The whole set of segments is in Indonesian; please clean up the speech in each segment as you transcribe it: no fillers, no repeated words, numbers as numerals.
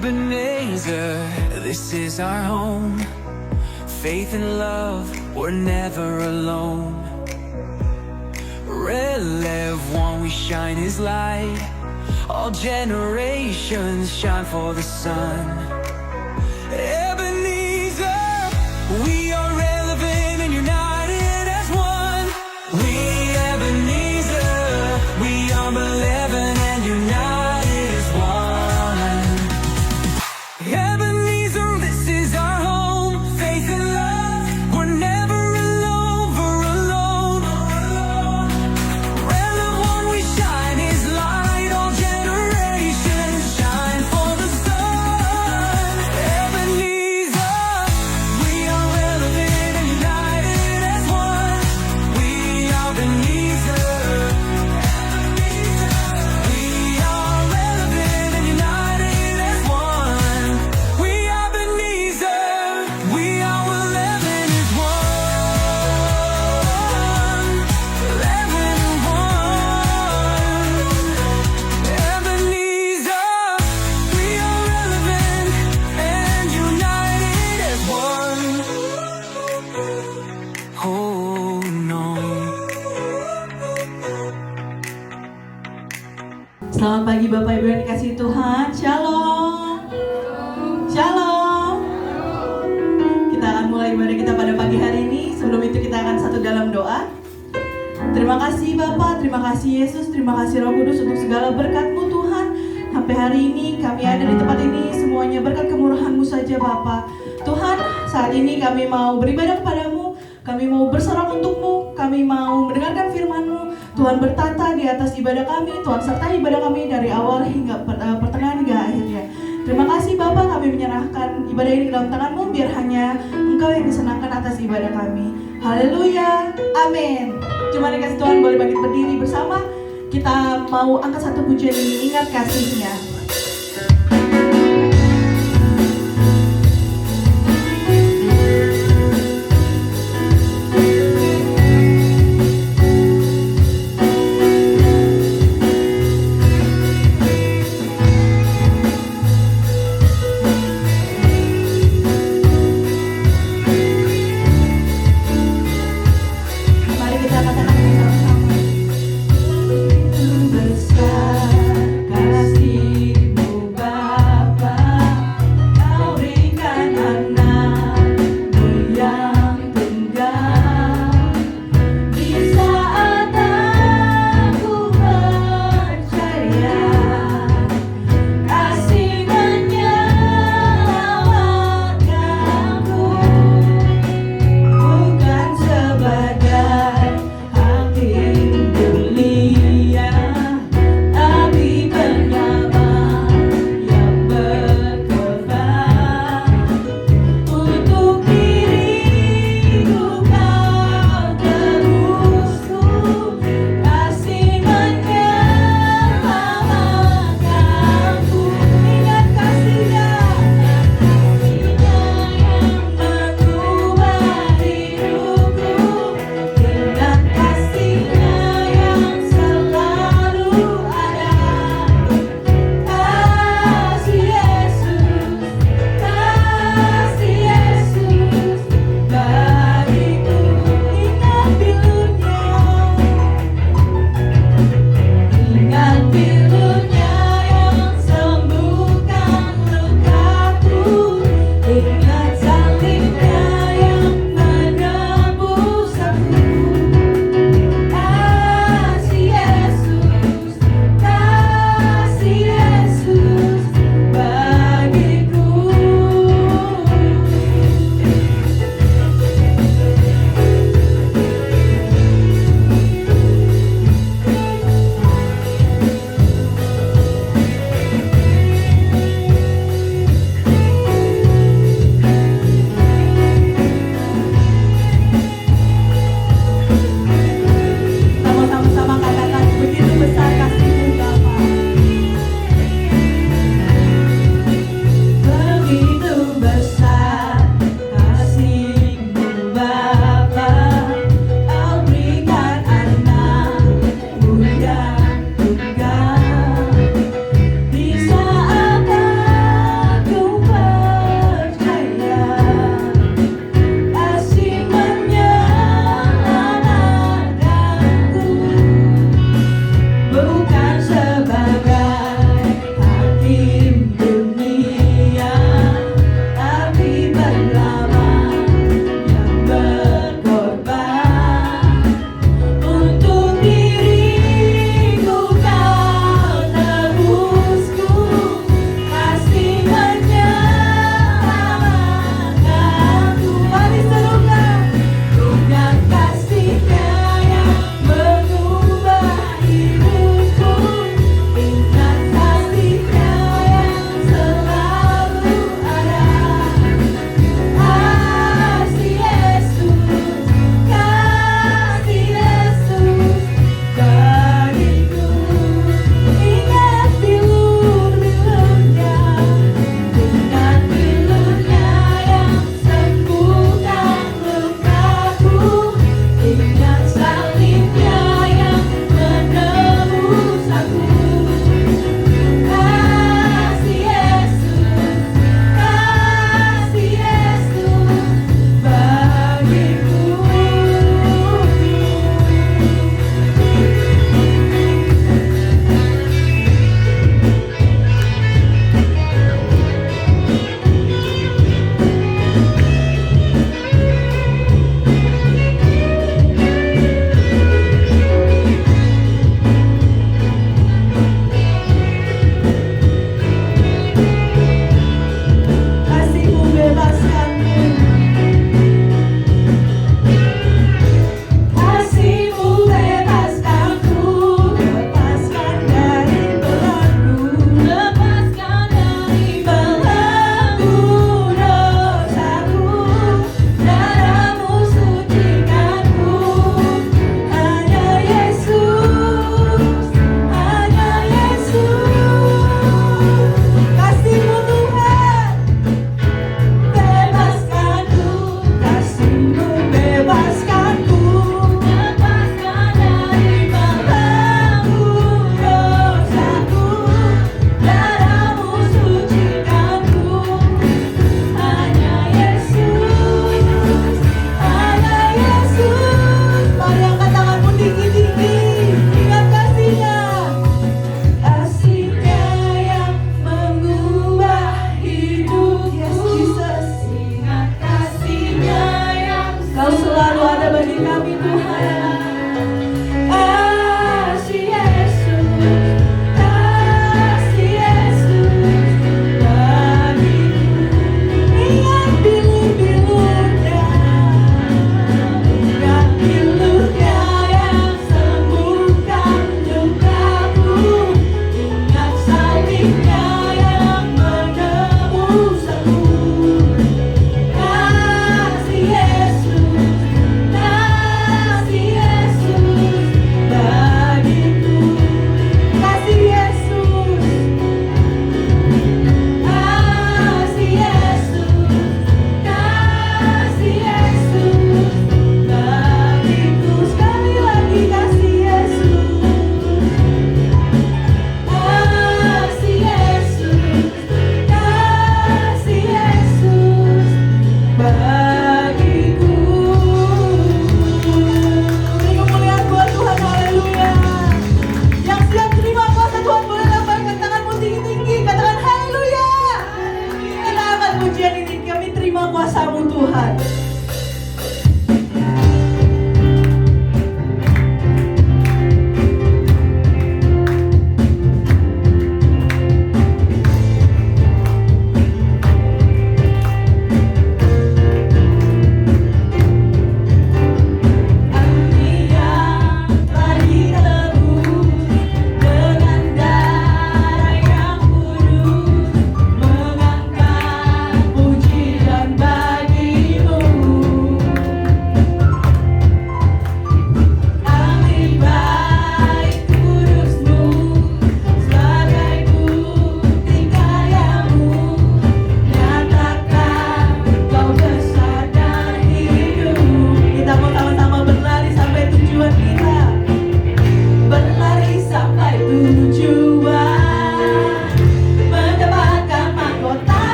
Ebenezer, this is our home. Faith and love, we're never alone. Relive one, we shine his light. All generations shine for the sun. Ebenezer, we are relevant and united as one. We Ebenezer, we are relevant and united as one. Ebenezer, this is our home. Faith and love, we're never alone, we're alone. Relevant one, we shine his light. All generations shine for the sun. Ebenezer, we are relevant and united as one. We are Ebenezer. We are relevant and united as one. We are Ebenezer. We are relevant as one. Relevant as one. Ebenezer. We are relevant and united as one. Oh no. Selamat pagi Bapak Ibu yang dikasihi Tuhan. Shalom. Shalom. Kita akan mulai ibadah kita pada pagi hari ini. Sebelum itu kita akan satu dalam doa. Terima kasih Bapak, terima kasih Yesus, terima kasih Roh Kudus untuk segala berkat-Mu Tuhan. Sampai hari ini kami ada di tempat ini semuanya berkat kemurahan-Mu saja Bapak. Tuhan, saat ini kami mau beribadah kepadamu, kami mau bersorak untuk-Mu, kami mau mendengarkan firman-Mu. Tuhan bertata di atas ibadah kami, Tuhan sertai ibadah kami dari awal hingga pertengahan hingga akhirnya. Terima kasih Bapak, kami menyerahkan ibadah ini ke dalam tangan-Mu, biar hanya Engkau yang disenangkan atas ibadah kami. Haleluya, amin. Cuma dikasih Tuhan boleh bangkit berdiri bersama. Kita mau angkat satu pujian ini, ingat kasih-Nya. Mari kita katakan bersama-sama. Besar kasih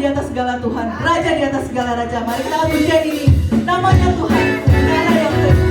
di atas segala Tuhan, Raja di atas segala Raja. Mari kita pujian ini, namanya Tuhan, segala yang terbaik.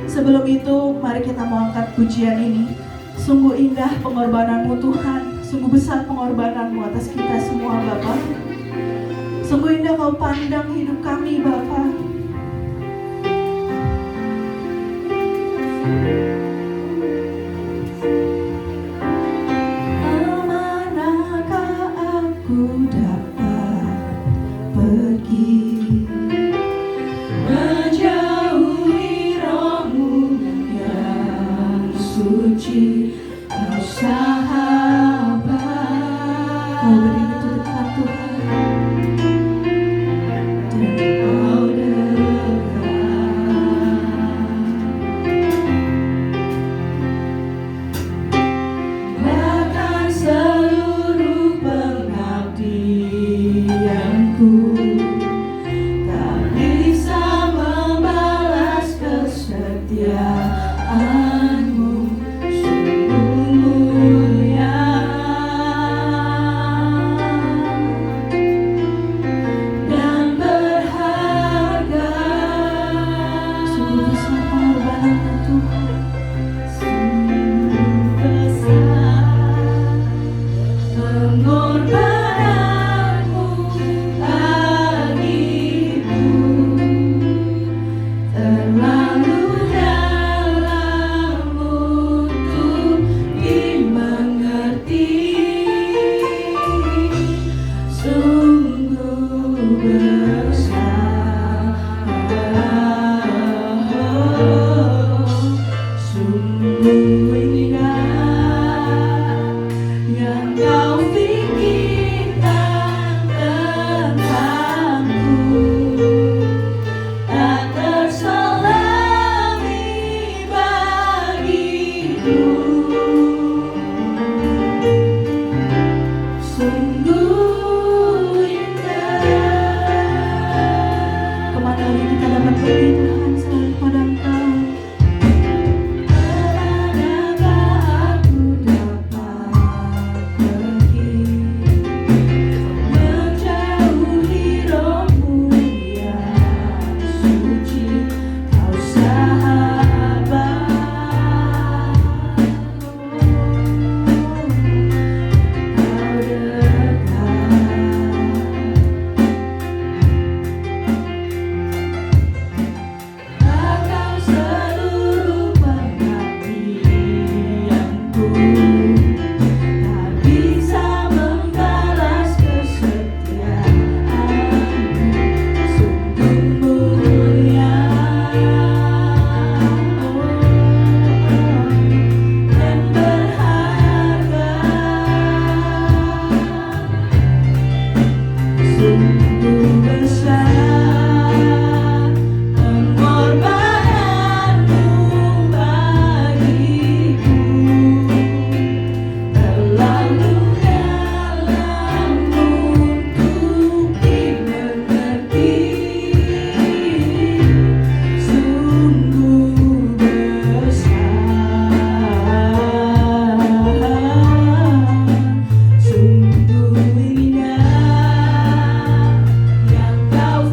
Sebelum itu, mari kita mau angkat pujian ini. Sungguh indah pengorbananmu Tuhan, sungguh besar pengorbananmu atas kita semua Bapa. Sungguh indah kau pandang hidup kami Bapa. Kemanakah aku dapat pergi? Menjauhi rohmu yang tak bisa membalas kesetiaanmu. Sungguh mulia dan berharga. Sungguh besar pengorbananmu Tuhan. Sungguh besar pengorbananmu bagiku, terlalu dalam untuk dimengerti. Sungguh besar, sungguh indah yang kau pikirkan tentangku, tak terselami bagiku. Sungguh indah. Kemana lagi kita dapat pergi Tuhan selain pada Engkau? Kemanakah aku dapat pergi menjauhi rohmu yang suci, kau sahabat. Kau dekat. Engkau seluruh pengabdianku, tak bisa membalas kesetiaanmu. Sungguh mulia dan berharga. Sungguh besar pengorbananmu bagiku, terlalu dalam untuk dimengerti. Sungguh besar, sungguh indah yang kau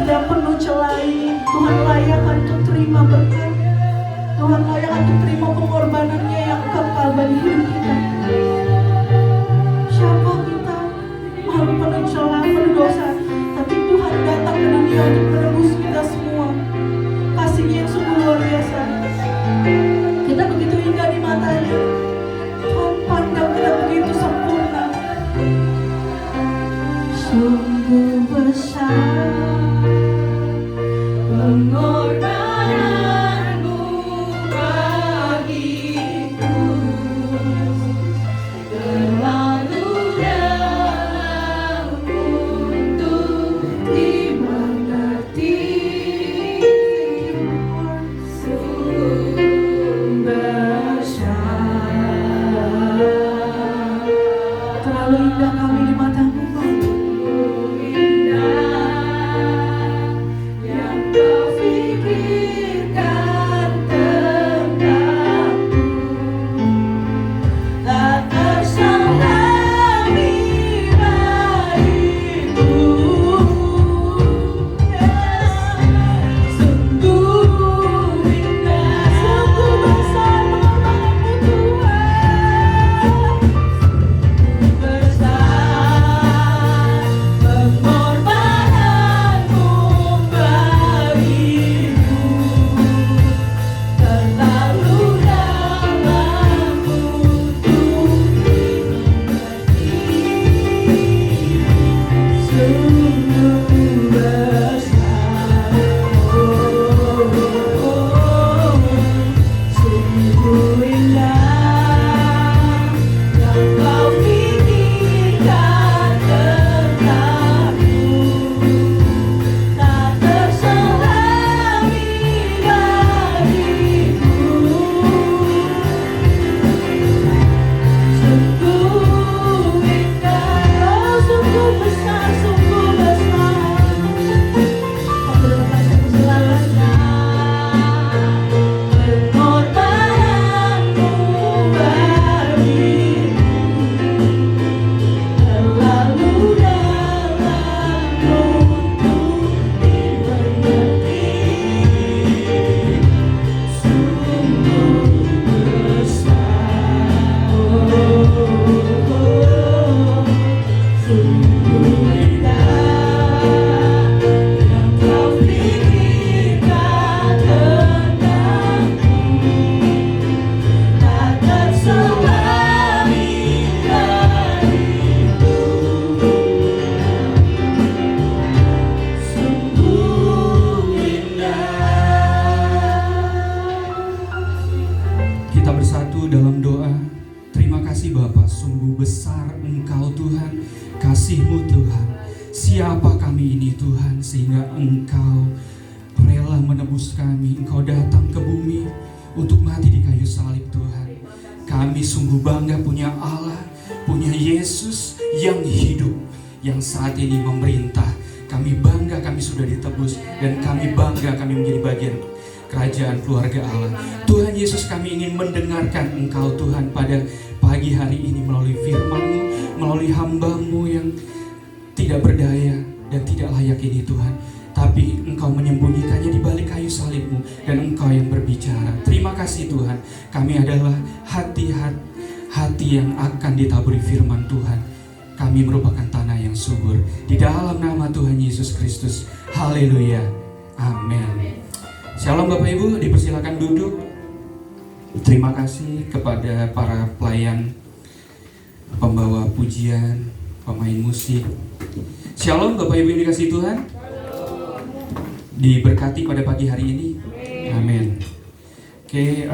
yang penuh celah, Tuhan layak untuk terima berkat. Tuhan layak untuk terima pengorbanannya yang kekal bagi hidup kita. Siapa kita? Makhluk penuh celah, penuh dosa, tapi Tuhan datang ke dunia untuk menebus kita semua. Kasih-Nya yang sungguh luar biasa. Kita begitu indah di matanya. Tuhan pandang kita begitu sempurna. Sungguh besar pengorbananmu bagiku, terlalu dalam untuk dimengerti. Sungguh besar, terlalu indah kami di matamu. kasih-Mu Tuhan. Siapa kami ini Tuhan, sehingga Engkau rela menebus kami. Engkau datang ke bumi untuk mati di kayu salib Tuhan. Kami sungguh bangga punya Allah, punya Yesus yang hidup, yang saat ini memerintah. Kami bangga kami sudah ditebus, dan kami bangga kami menjadi bagian kerajaan keluarga Allah. Tuhan Yesus, kami ingin mendengarkan Engkau Tuhan pada pagi hari ini melalui firman-Mu, melalui hamba-Mu yang tidak berdaya dan tidak layak ini Tuhan. Tapi Engkau menyembunyikannya di balik kayu salib-Mu, dan Engkau yang berbicara. Terima kasih Tuhan, kami adalah hati yang akan ditaburi firman Tuhan. Kami merupakan tanah yang subur. Di dalam nama Tuhan Yesus Kristus. Haleluya. Amin. Shalom Bapak Ibu, dipersilakan duduk. Terima kasih kepada para pelayan, pembawa pujian, pemain musik. Shalom Bapak Ibu yang dikasihi Tuhan. Diberkati pada pagi hari ini. Amin. Oke,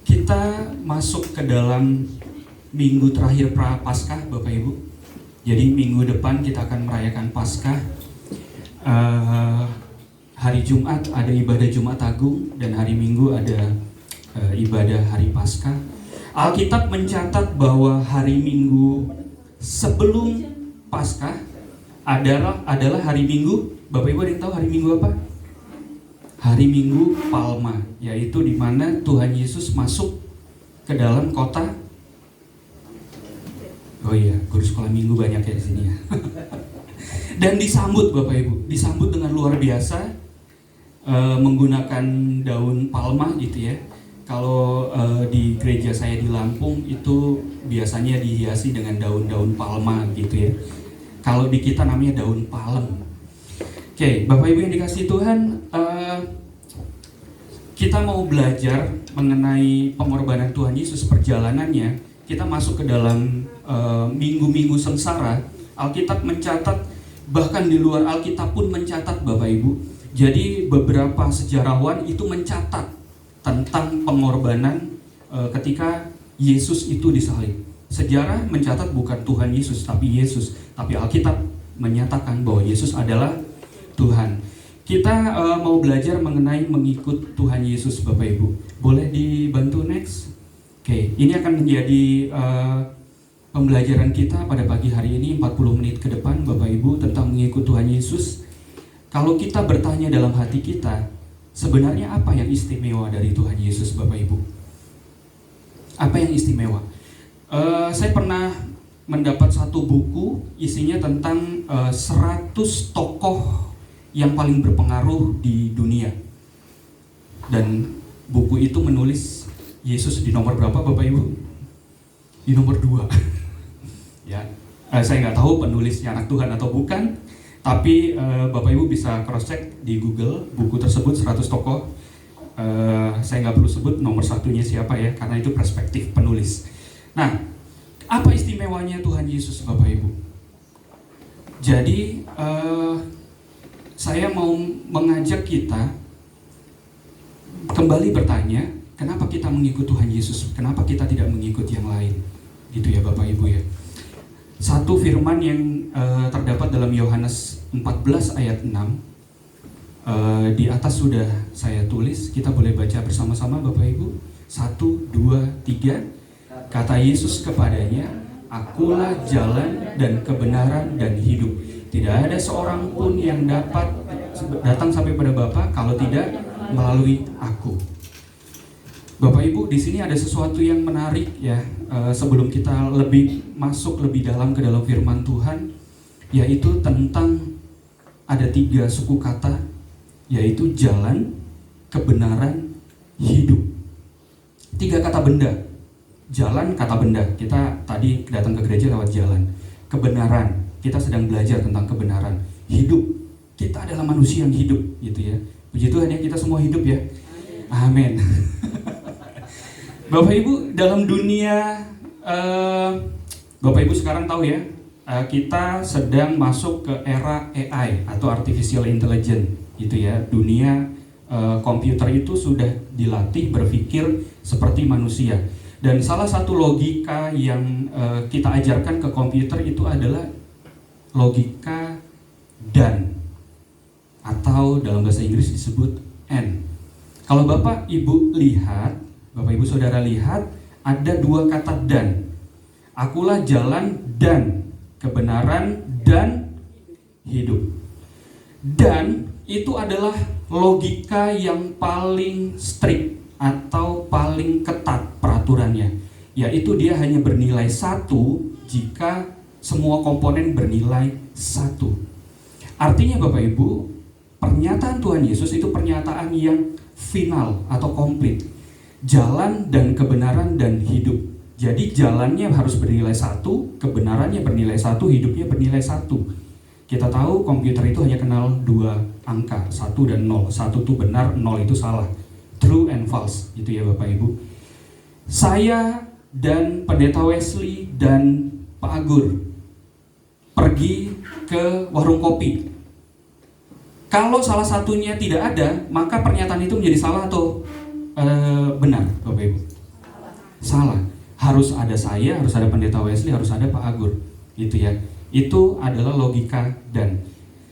kita masuk ke dalam minggu terakhir Prapaskah Bapak Ibu. Jadi minggu depan kita akan merayakan Paskah. Hari Jumat ada ibadah Jumat Agung, dan hari Minggu ada ibadah hari Paskah. Alkitab mencatat bahwa hari Minggu sebelum Paskah adalah hari Minggu. Bapak Ibu ada yang tahu hari Minggu apa? Hari Minggu Palma, yaitu di mana Tuhan Yesus masuk ke dalam kota. Oh iya, guru sekolah minggu banyak ya di sini ya. Dan disambut Bapak Ibu, disambut dengan luar biasa, menggunakan daun palma gitu ya. Kalau di gereja saya di Lampung itu biasanya dihiasi dengan daun-daun palma gitu ya. Kalau di kita namanya daun palem. Oke, Bapak Ibu yang dikasihi Tuhan, kita mau belajar mengenai pengorbanan Tuhan Yesus, perjalanannya. Kita masuk ke dalam minggu-minggu sengsara. Alkitab mencatat, bahkan di luar Alkitab pun mencatat Bapak Ibu. Jadi beberapa sejarawan itu mencatat tentang pengorbanan ketika Yesus itu disalib. Sejarah mencatat bukan Tuhan Yesus, tapi Yesus. Tapi Alkitab menyatakan bahwa Yesus adalah Tuhan. Kita mau belajar mengenai mengikut Tuhan Yesus Bapak Ibu. Boleh dibantu next? Oke, ini akan menjadi pembelajaran kita pada pagi hari ini 40 menit ke depan Bapak Ibu tentang mengikut Tuhan Yesus. Kalau kita bertanya dalam hati kita, sebenarnya apa yang istimewa dari Tuhan Yesus Bapak Ibu? Apa yang istimewa? Saya pernah mendapat satu buku isinya tentang 100 tokoh yang paling berpengaruh di dunia. Dan buku itu menulis Yesus di nomor berapa Bapak Ibu? Di nomor 2. Ya, saya nggak tahu penulisnya anak Tuhan atau bukan, tapi Bapak Ibu bisa cross check di Google buku tersebut 100 tokoh. Saya nggak perlu sebut nomor satunya siapa ya, karena itu perspektif penulis. Nah, apa istimewanya Tuhan Yesus Bapak Ibu? Jadi saya mau mengajak kita kembali bertanya, kenapa kita mengikut Tuhan Yesus? Kenapa kita tidak mengikut yang lain? Gitu ya Bapak Ibu ya. Satu firman yang terdapat dalam Yohanes 14 ayat 6, di atas sudah saya tulis, kita boleh baca bersama-sama Bapak Ibu. 1, 2, 3. Kata Yesus kepadanya, "Akulah jalan dan kebenaran dan hidup. Tidak ada seorang pun yang dapat datang sampai pada Bapa kalau tidak melalui Aku." Bapak Ibu, di sini ada sesuatu yang menarik ya, sebelum kita masuk lebih dalam ke dalam firman Tuhan, yaitu tentang ada 3 suku kata, yaitu jalan, kebenaran, hidup. 3 kata benda. Jalan, kata benda. Kita tadi datang ke gereja lewat jalan. Kebenaran, kita sedang belajar tentang kebenaran. Hidup, kita adalah manusia yang hidup gitu ya. Puji Tuhan ya, kita semua hidup ya. Amin. Bapak Ibu, dalam dunia Bapak Ibu sekarang tahu ya, kita sedang masuk ke era AI atau Artificial Intelligence gitu ya. Dunia komputer itu sudah dilatih berpikir seperti manusia. Dan salah satu logika yang kita ajarkan ke komputer itu adalah logika dan, atau dalam bahasa Inggris disebut and. Kalau Bapak Ibu lihat, Bapak Ibu Saudara lihat, ada 2 kata dan. Akulah jalan dan kebenaran dan hidup. Dan itu adalah logika yang paling strict atau paling ketat peraturannya, yaitu dia hanya bernilai 1 jika semua komponen bernilai 1. Artinya Bapak Ibu, pernyataan Tuhan Yesus itu pernyataan yang final atau komplit. Jalan dan kebenaran dan hidup. Jadi jalannya harus bernilai 1, kebenarannya bernilai 1, hidupnya bernilai 1. Kita tahu komputer itu hanya kenal 2 angka, 1 dan 0. 1 itu benar, 0 itu salah. True and false, gitu ya Bapak Ibu. Saya dan Pendeta Wesley dan Pak Agur pergi ke warung kopi. Kalau salah satunya tidak ada, maka pernyataan itu menjadi salah atau benar Bapak Ibu? Salah. Harus ada saya, harus ada Pendeta Wesley, harus ada Pak Agur, gitu ya. Itu adalah logika dan.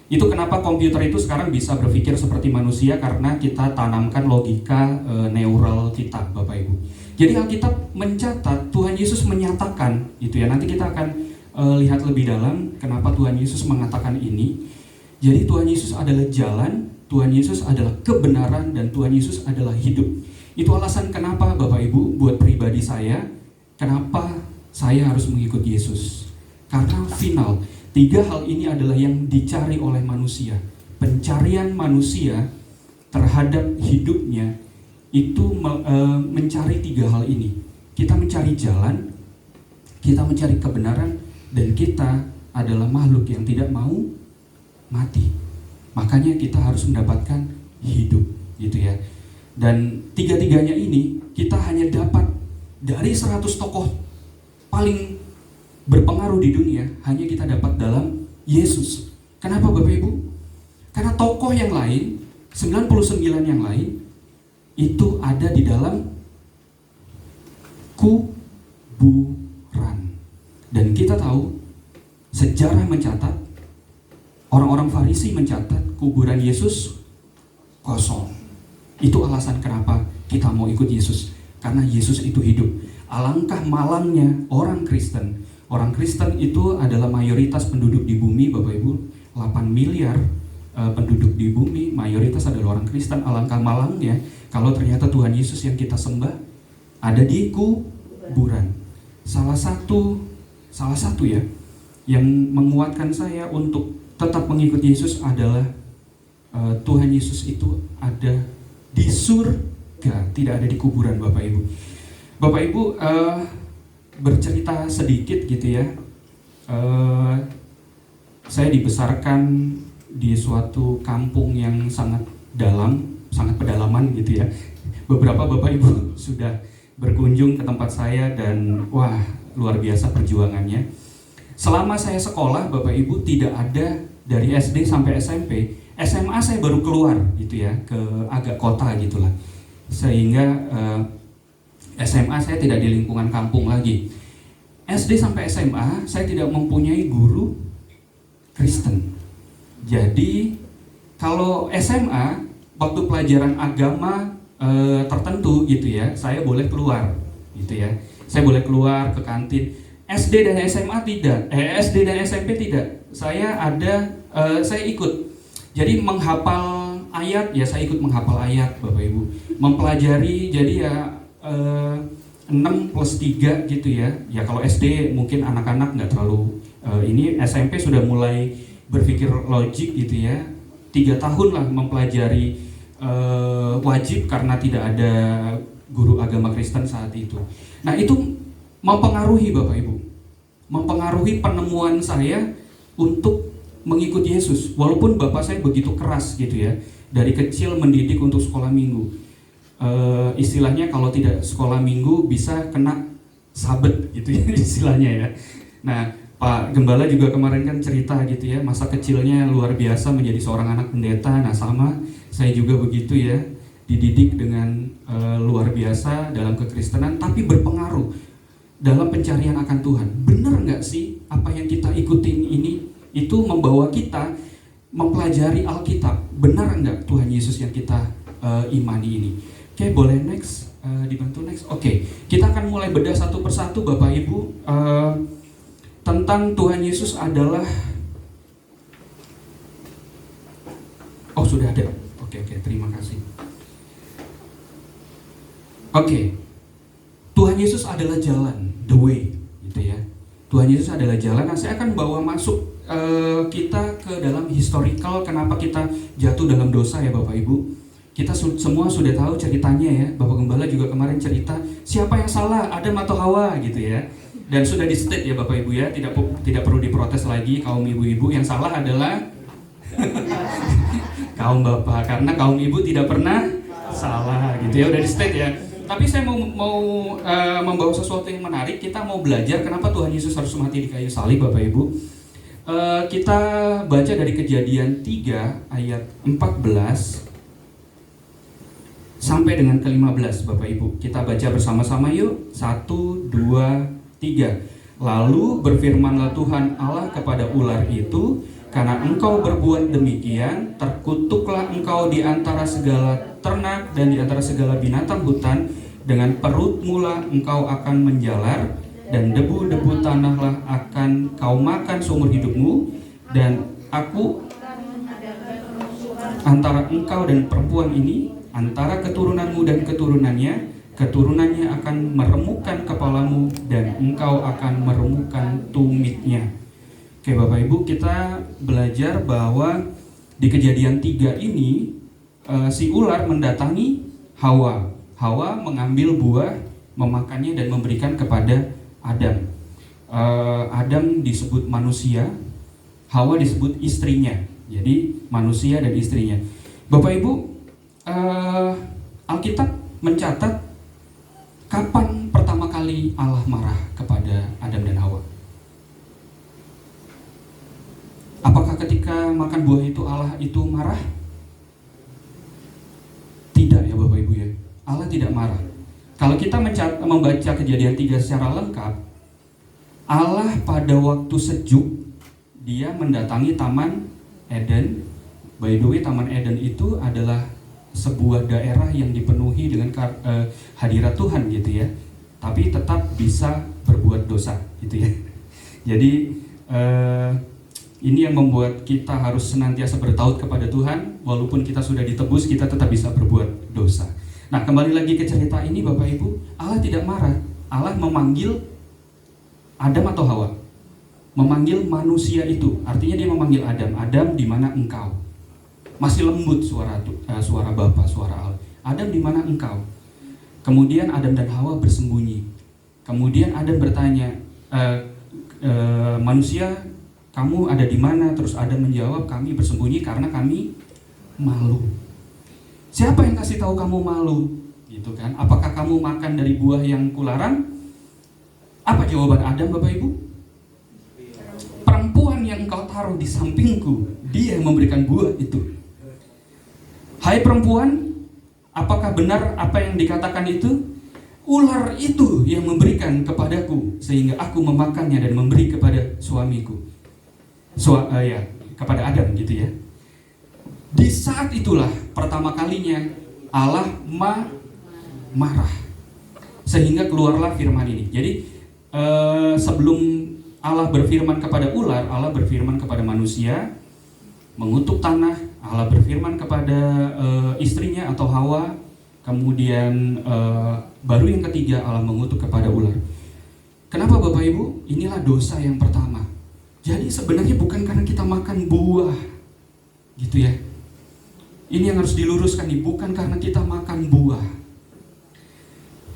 Itu kenapa komputer itu sekarang bisa berpikir seperti manusia, karena kita tanamkan logika neural kita Bapak Ibu. Jadi Alkitab mencatat, Tuhan Yesus menyatakan, gitu ya. Nanti kita akan lihat lebih dalam kenapa Tuhan Yesus mengatakan ini. Jadi Tuhan Yesus adalah jalan, Tuhan Yesus adalah kebenaran, dan Tuhan Yesus adalah hidup. Itu alasan kenapa Bapak Ibu, buat pribadi saya, kenapa saya harus mengikut Yesus. Karena final, Tiga hal ini adalah yang dicari oleh manusia. Pencarian manusia terhadap hidupnya itu mencari tiga hal ini. Kita mencari jalan, kita mencari kebenaran, dan kita adalah makhluk yang tidak mau mati. Makanya kita harus mendapatkan hidup, gitu ya. Dan tiga-tiganya ini kita hanya dapat dari 100 tokoh paling berpengaruh di dunia, hanya kita dapat dalam Yesus. Kenapa Bapak Ibu? Karena tokoh yang lain, 99 yang lain, itu ada di dalam kuburan. Dan kita tahu, sejarah mencatat, orang-orang Farisi mencatat, kuburan Yesus kosong. Itu alasan kenapa kita mau ikut Yesus. Karena Yesus itu hidup. Alangkah malangnya orang Kristen. Orang Kristen itu adalah mayoritas penduduk di bumi, Bapak Ibu. 8 miliar penduduk di bumi, mayoritas adalah orang Kristen. Alangkah malangnya kalau ternyata Tuhan Yesus yang kita sembah ada di kuburan. Salah satu ya yang menguatkan saya untuk tetap mengikuti Yesus adalah Tuhan Yesus itu ada di surga, tidak ada di kuburan, Bapak Ibu. Bapak Ibu, bercerita sedikit gitu ya. Saya dibesarkan di suatu kampung yang sangat dalam, sangat pedalaman gitu ya. Beberapa Bapak Ibu sudah berkunjung ke tempat saya dan wah, luar biasa perjuangannya. Selama saya sekolah, Bapak Ibu, tidak ada dari SD sampai SMP. SMA saya baru keluar gitu ya, ke agak kota gitulah. Sehingga SMA saya tidak di lingkungan kampung lagi. SD sampai SMA saya tidak mempunyai guru Kristen. Jadi kalau SMA waktu pelajaran agama tertentu gitu ya, saya boleh keluar gitu ya. Saya boleh keluar ke kantin. SD dan SMA tidak. SD dan SMP tidak. Saya ikut. Jadi menghafal ayat ya, saya ikut menghafal ayat Bapak Ibu. Mempelajari jadi ya 6 plus 3 gitu ya. Ya kalau SD mungkin anak-anak nggak terlalu ini, SMP sudah mulai berpikir logik gitu ya. 3 tahun lah mempelajari wajib karena tidak ada guru agama Kristen saat itu. Nah itu mempengaruhi Bapak Ibu, mempengaruhi penemuan saya untuk mengikuti Yesus. Walaupun bapak saya begitu keras gitu ya, dari kecil mendidik untuk sekolah minggu. Istilahnya kalau tidak sekolah minggu bisa kena sabet gitu ya istilahnya ya. Nah Pak Gembala juga kemarin kan cerita gitu ya, masa kecilnya luar biasa menjadi seorang anak pendeta. Nah sama saya juga begitu ya, dididik dengan luar biasa dalam kekristenan, tapi berpengaruh dalam pencarian akan Tuhan. Benar nggak sih apa yang kita ikutin ini itu membawa kita mempelajari Alkitab? Benar nggak Tuhan Yesus yang kita imani ini? Oke, boleh next, dibantu next. Oke, kita akan mulai bedah satu persatu Bapak Ibu tentang Tuhan Yesus adalah. Oh sudah ada. Oke, terima kasih. Oke, Tuhan Yesus adalah jalan, the way, gitu ya. Tuhan Yesus adalah jalan. Nah, saya akan bawa masuk kita ke dalam historical kenapa kita jatuh dalam dosa ya Bapak Ibu. Kita semua sudah tahu ceritanya ya. Bapak Gembala juga kemarin cerita siapa yang salah, Adam atau Hawa gitu ya. Dan sudah di state ya Bapak Ibu ya, tidak perlu diprotes lagi kaum ibu-ibu. Yang salah adalah kaum bapak, karena kaum ibu tidak pernah salah gitu ya, udah di state ya. Tapi saya mau membawa sesuatu yang menarik. Kita mau belajar kenapa Tuhan Yesus harus mati di kayu salib Bapak Ibu. Kita baca dari Kejadian 3 ayat 14 sampai dengan ke-15 Bapak Ibu. Kita baca bersama-sama yuk. 1, 2, 3. Lalu berfirmanlah Tuhan Allah kepada ular itu, karena engkau berbuat demikian, terkutuklah engkau di antara segala ternak dan di antara segala binatang hutan. Dengan perut mula engkau akan menjalar, dan debu-debu tanahlah akan kau makan seumur hidupmu. Dan aku antara engkau dan perempuan ini, antara keturunanmu dan keturunannya akan meremukkan kepalamu, dan engkau akan meremukkan tumitnya. Oke Bapak Ibu, kita belajar bahwa di Kejadian 3 ini si ular mendatangi Hawa. Hawa mengambil buah, memakannya dan memberikan kepada Adam. Adam disebut manusia, Hawa disebut istrinya. Jadi manusia dan istrinya. Bapak Ibu, Alkitab mencatat kapan pertama kali Allah marah kepada Adam dan Hawa. Apakah ketika makan buah itu Allah itu marah? Tidak ya Bapak Ibu ya. Allah tidak marah. Kalau kita membaca Kejadian 3 secara lengkap, Allah pada waktu sejuk dia mendatangi Taman Eden. By the way, Taman Eden itu adalah sebuah daerah yang dipenuhi dengan hadirat Tuhan gitu ya. Tapi tetap bisa berbuat dosa gitu ya. Jadi ini yang membuat kita harus senantiasa bertaut kepada Tuhan. Walaupun kita sudah ditebus, kita tetap bisa berbuat dosa. Nah, kembali lagi ke cerita ini Bapak Ibu, Allah tidak marah. Allah memanggil Adam atau Hawa? Memanggil manusia itu. Artinya dia memanggil Adam. Adam, di mana engkau? Masih lembut suara Bapa, suara Allah. Adam, di mana engkau? Kemudian Adam dan Hawa bersembunyi. Kemudian Adam bertanya, manusia, kamu ada di mana? Terus Adam menjawab, kami bersembunyi karena kami malu. Siapa yang kasih tahu kamu malu? Gitu kan? Apakah kamu makan dari buah yang kularang? Apa jawaban Adam, Bapak Ibu? Perempuan yang engkau taruh di sampingku, dia yang memberikan buah itu. Hai perempuan, apakah benar apa yang dikatakan itu? Ular itu yang memberikan kepadaku sehingga aku memakannya dan memberi kepada suamiku. Kepada Adam gitu ya. Di saat itulah pertama kalinya Allah marah. Sehingga keluarlah firman ini. Jadi sebelum Allah berfirman kepada ular, Allah berfirman kepada manusia, mengutuk tanah. Allah berfirman kepada istrinya atau Hawa. Kemudian baru yang ketiga Allah mengutuk kepada ular. Kenapa Bapak Ibu? Inilah dosa yang pertama. Jadi sebenarnya bukan karena kita makan buah, gitu ya. Ini yang harus diluruskan nih, bukan karena kita makan buah,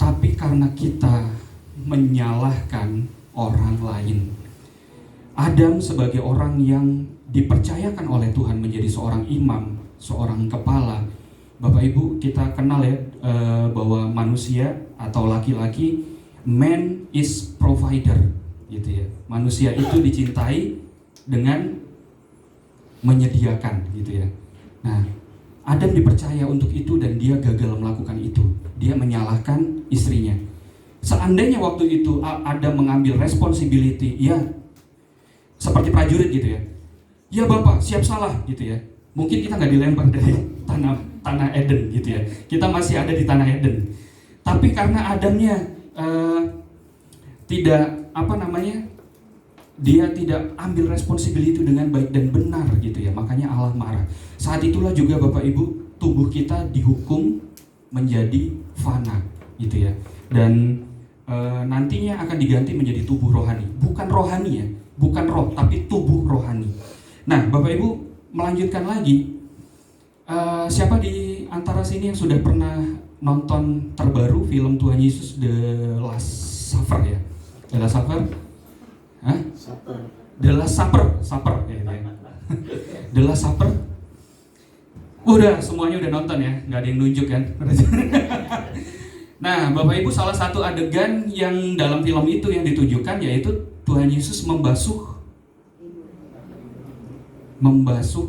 tapi karena kita menyalahkan orang lain. Adam sebagai orang yang dipercayakan oleh Tuhan menjadi seorang imam, seorang kepala. Bapak Ibu, kita kenal ya bahwa manusia atau laki-laki, man is provider, gitu ya. Manusia itu dicintai dengan menyediakan, gitu ya. Nah, Adam dipercaya untuk itu dan dia gagal melakukan itu. Dia menyalahkan istrinya. Seandainya waktu itu Adam mengambil responsibility, ya seperti prajurit gitu ya. Ya Bapak, siap salah gitu ya. Mungkin kita nggak dilempar dari tanah Eden gitu ya. Kita masih ada di tanah Eden. Tapi karena Adamnya dia tidak ambil responsibility itu dengan baik dan benar gitu ya. Makanya Allah marah. Saat itulah juga Bapak Ibu, tubuh kita dihukum menjadi fana gitu ya. Dan nantinya akan diganti menjadi tubuh rohani. Bukan rohani ya, bukan roh, tapi tubuh rohani. Nah, Bapak Ibu, melanjutkan lagi. Siapa di antara sini yang sudah pernah nonton terbaru film Tuhan Yesus The Last Supper ya? The Last Supper? Hah? The Last Supper ya. The Last Supper? Udah, semuanya udah nonton ya, nggak ada yang nunjuk kan? Nah, Bapak Ibu, salah satu adegan yang dalam film itu yang ditujukan yaitu Tuhan Yesus membasuh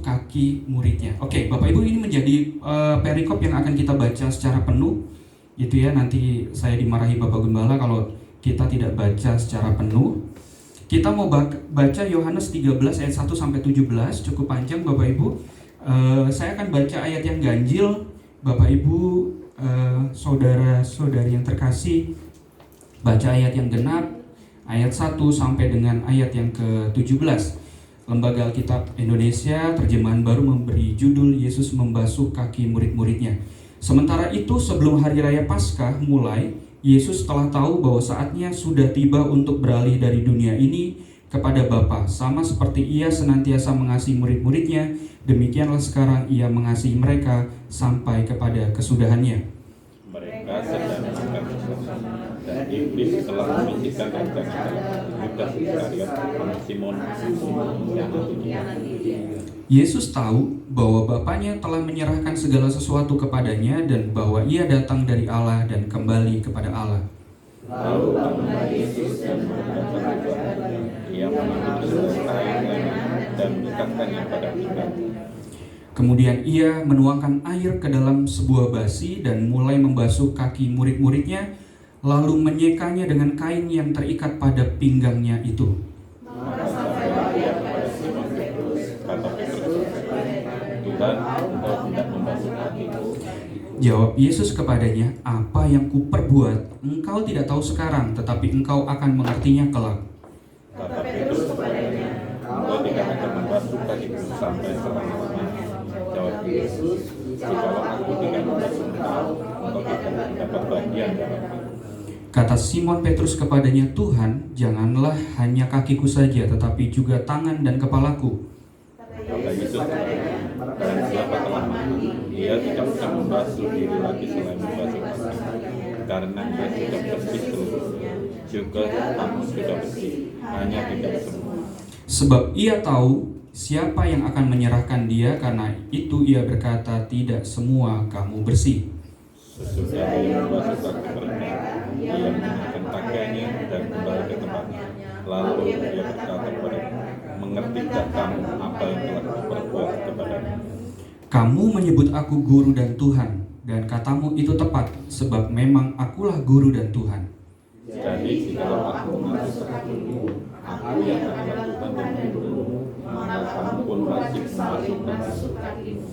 kaki muridnya. Oke, Bapak Ibu, ini menjadi perikop yang akan kita baca secara penuh, gitu ya. Nanti saya dimarahi Bapak Gembala kalau kita tidak baca secara penuh. Kita mau baca Yohanes 13 ayat 1 sampai 17, cukup panjang Bapak Ibu. Saya akan baca ayat yang ganjil, Bapak Ibu, saudara-saudari yang terkasih, baca ayat yang genap, ayat 1 sampai dengan ayat yang ke-17. Lembaga Alkitab Indonesia terjemahan baru memberi judul Yesus membasuh kaki murid-muridnya. Sementara itu sebelum hari raya Paskah mulai, Yesus telah tahu bahwa saatnya sudah tiba untuk beralih dari dunia ini kepada Bapa, sama seperti Ia senantiasa mengasihi murid-muridnya, demikianlah sekarang Ia mengasihi mereka sampai kepada kesudahannya. Mereka sedang makan bersama, dan iblis telah membisikkan rencana Yudas Iskariot anak Simon yang mengkhianati dia. Yesus tahu bahwa Bapanya telah menyerahkan segala sesuatu kepadanya dan bahwa Ia datang dari Allah dan kembali kepada Allah. Lalu bangunlah Yesus dan menghadapkan kepadanya. Ia mengambil sehelai kain dan mengikatkannya pada pinggang. Kemudian Ia menuangkan air ke dalam sebuah basi dan mulai membasuh kaki murid-muridnya, lalu menyekanya dengan kain yang terikat pada pinggangnya itu. Maka sampailah ia kepada Simon Petrus, kata Petrus, Tuhan, engkau hendak membasuh kakiku. Jawab Yesus kepadanya, apa yang kuperbuat engkau tidak tahu sekarang, tetapi engkau akan mengertinya kelak. Kata Petrus kepadanya, engkau tidak akan membasuh kakiku sampai selama-lamanya. Jawab Yesus, jikalau aku tidak membasuh engkau tidak mendapat bagian dalamku. Kata Simon Petrus kepadanya, Tuhan, janganlah hanya kakiku saja, tetapi juga tangan dan kepalaku. Kata Yesus kepadanya, dan siapa telah mati, ia tidak usah membasuh diri lagi selain membasuh kaki, karena ia sudah bersih seluruhnya. Juga kamu sudah bersih, hanya tidak semua. Sebab ia tahu siapa yang akan menyerahkan dia, karena itu ia berkata, tidak semua kamu bersih. Sesudah ia membasuh kaki mereka, ia mengenakan pakaiannya dan kembali ke tempatnya. Lalu ia berkata kepada, mengertikah kamu apa yang telah kuperbuat kepadamu? Kamu menyebut aku guru dan Tuhan, dan katamu itu tepat, sebab memang akulah guru dan Tuhan. Jadi jikalau aku mengaku sepertimu, aku yang adalah Tuhan dan gurumu, maka kamu pun wajib membasuh kakimu.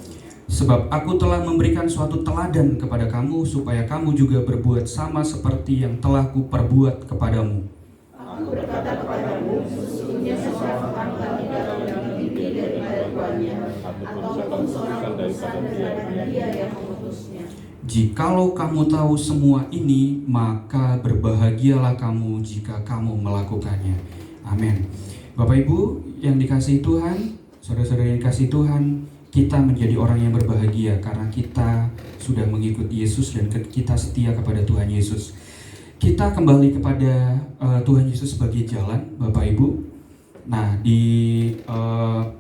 Sebab aku telah memberikan suatu teladan kepada kamu, supaya kamu juga berbuat sama seperti yang telah kuperbuat kepadamu. Aku berkata kepadamu, sesungguhnya seorang hamba tidak lebih tinggi daripada tuannya, ataupun seorang utusan daripada dia yang mengutusnya. Jikalau kamu tahu semua ini, maka berbahagialah kamu jika kamu melakukannya. Amin. Bapak Ibu yang dikasihi Tuhan, saudara-saudara yang dikasihi Tuhan, kita menjadi orang yang berbahagia karena kita sudah mengikut Yesus dan kita setia kepada Tuhan Yesus. Kita kembali kepada Tuhan Yesus sebagai jalan, Bapak Ibu. Nah, di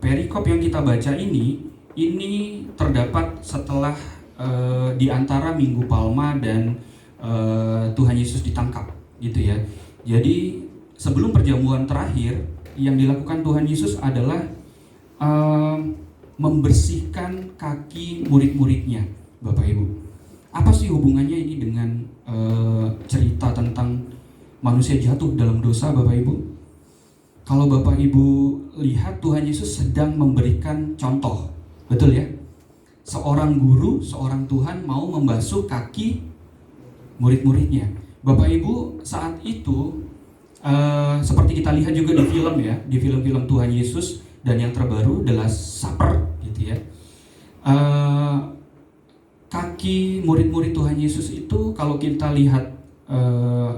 perikop yang kita baca ini terdapat setelah di antara Minggu Palma dan Tuhan Yesus ditangkap, gitu ya. Jadi sebelum perjamuan terakhir yang dilakukan Tuhan Yesus adalah membersihkan kaki murid-muridnya, Bapak Ibu. Apa sih hubungannya ini dengan cerita tentang manusia jatuh dalam dosa, Bapak Ibu? Kalau Bapak Ibu lihat, Tuhan Yesus sedang memberikan contoh, betul ya? Seorang guru, seorang Tuhan mau membasuh kaki murid-muridnya. Bapak Ibu, saat itu seperti kita lihat juga di film ya, di film-film Tuhan Yesus dan yang terbaru The Last Supper, gitu ya. Kaki murid-murid Tuhan Yesus itu kalau kita lihat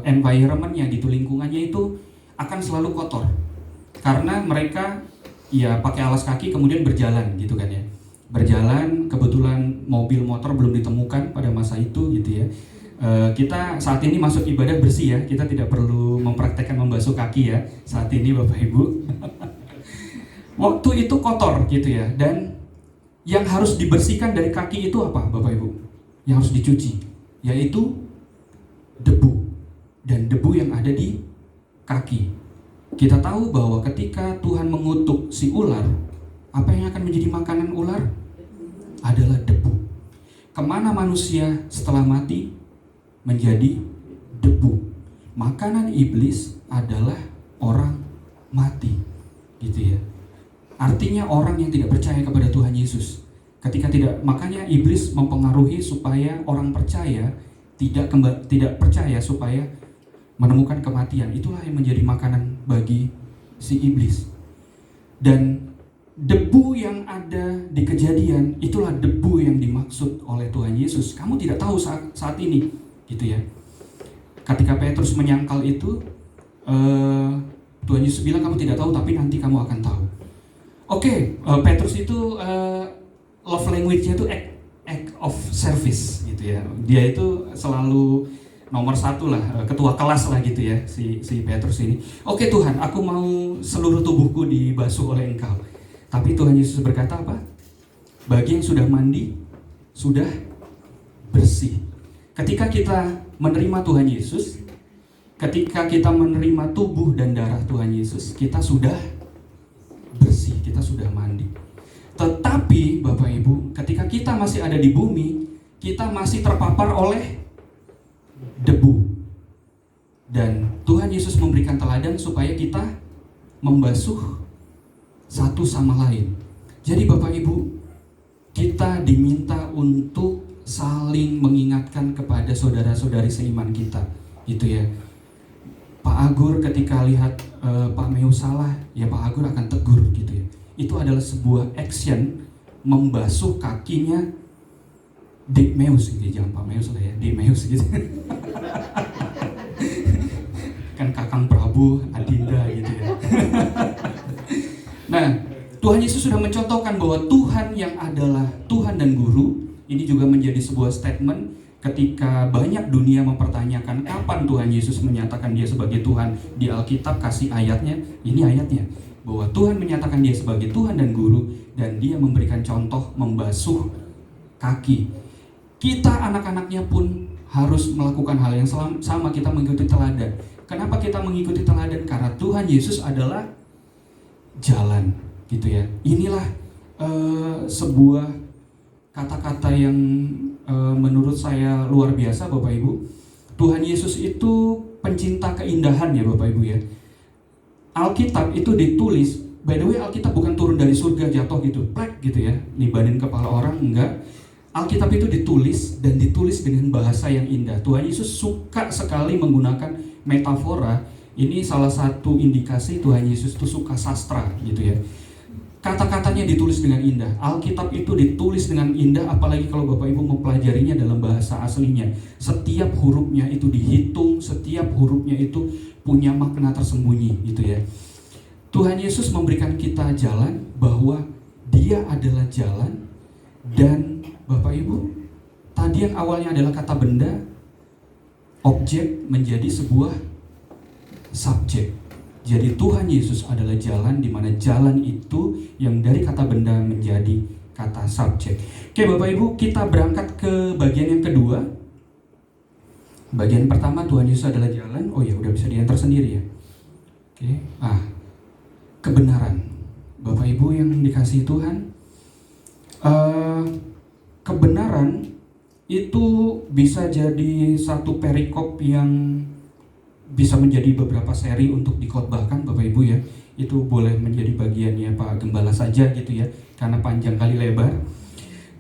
environment-nya, lingkungannya itu akan selalu kotor. Karena mereka ya pakai alas kaki kemudian berjalan gitu kan ya. Berjalan, kebetulan mobil motor belum ditemukan pada masa itu gitu ya. Kita saat ini masuk ibadah bersih ya, kita tidak perlu mempraktekkan membasuh kaki ya saat ini Bapak Ibu. Waktu itu kotor gitu ya, dan yang harus dibersihkan dari kaki itu apa Bapak Ibu? Yang harus dicuci, yaitu debu, dan debu yang ada di kaki. Kita tahu bahwa ketika Tuhan mengutuk si ular, apa yang akan menjadi makanan ular? Adalah debu. Kemana manusia setelah mati? Menjadi debu. Makanan iblis adalah orang mati, gitu ya. Artinya orang yang tidak percaya kepada Tuhan Yesus. Ketika tidak, makanya iblis mempengaruhi supaya orang percaya tidak percaya supaya menemukan kematian. Itulah yang menjadi makanan bagi si iblis. Dan debu yang ada di Kejadian itulah debu yang dimaksud oleh Tuhan Yesus. Kamu tidak tahu saat ini, gitu ya. Ketika Petrus menyangkal itu, Tuhan Yesus bilang kamu tidak tahu, tapi nanti kamu akan tahu. Oke, Petrus itu love language-nya itu act of service gitu ya. Dia itu selalu nomor satu lah, ketua kelas lah gitu ya, si Petrus ini. Oke Tuhan, aku mau seluruh tubuhku dibasuh oleh Engkau. Tapi Tuhan Yesus berkata apa? Bagi yang sudah mandi, sudah bersih. Ketika kita menerima Tuhan Yesus, ketika kita menerima tubuh dan darah Tuhan Yesus, kita sudah bersih, kita sudah mandi. Tetapi Bapak Ibu, ketika kita masih ada di bumi, kita masih terpapar oleh debu. Dan Tuhan Yesus memberikan teladan supaya kita membasuh satu sama lain. Jadi Bapak Ibu, kita diminta untuk saling mengingatkan kepada saudara-saudari seiman kita, gitu ya. Pak Agur ketika lihat Pak Meus salah, ya Pak Agur akan tegur gitu ya. Itu adalah sebuah action membasuh kakinya Dik Meus gitu, jangan Pak Meus lah ya, Dik Meus gitu. Kan Kakang Prabu, Adinda gitu ya. Nah, Tuhan Yesus sudah mencontohkan bahwa Tuhan yang adalah Tuhan dan Guru. Ini juga menjadi sebuah statement ketika banyak dunia mempertanyakan kapan Tuhan Yesus menyatakan dia sebagai Tuhan. Di Alkitab kasih ayatnya, ini ayatnya, bahwa Tuhan menyatakan dia sebagai Tuhan dan Guru, dan dia memberikan contoh membasuh kaki. Kita anak-anaknya pun harus melakukan hal yang sama, kita mengikuti teladan. Kenapa kita mengikuti teladan? Karena Tuhan Yesus adalah jalan, gitu ya. Inilah sebuah kata-kata yang menurut saya luar biasa Bapak Ibu. Tuhan Yesus itu pencinta keindahan ya Bapak Ibu ya. Alkitab itu ditulis, by the way Alkitab bukan turun dari surga jatuh gitu, plek gitu ya, nibanin kepala orang, enggak. Alkitab itu ditulis dan ditulis dengan bahasa yang indah. Tuhan Yesus suka sekali menggunakan metafora. Ini salah satu indikasi Tuhan Yesus itu suka sastra gitu ya. Kata-katanya ditulis dengan indah. Alkitab itu ditulis dengan indah, apalagi kalau Bapak Ibu mempelajarinya dalam bahasa aslinya. Setiap hurufnya itu dihitung, setiap hurufnya itu punya makna tersembunyi gitu ya. Tuhan Yesus memberikan kita jalan, bahwa Dia adalah jalan. Dan Bapak Ibu, tadi yang awalnya adalah kata benda, objek menjadi sebuah subjek. Jadi Tuhan Yesus adalah jalan, di mana jalan itu yang dari kata benda menjadi kata subjek. Oke Bapak Ibu, kita berangkat ke bagian yang kedua. Bagian pertama, Tuhan Yesus adalah jalan. Oh ya, udah bisa diantar sendiri ya. Oke, kebenaran. Bapak Ibu yang dikasihi Tuhan, kebenaran itu bisa jadi satu perikop yang bisa menjadi beberapa seri untuk dikhotbahkan Bapak Ibu ya. Itu boleh menjadi bagiannya Pak Gembala saja gitu ya, karena panjang kali lebar.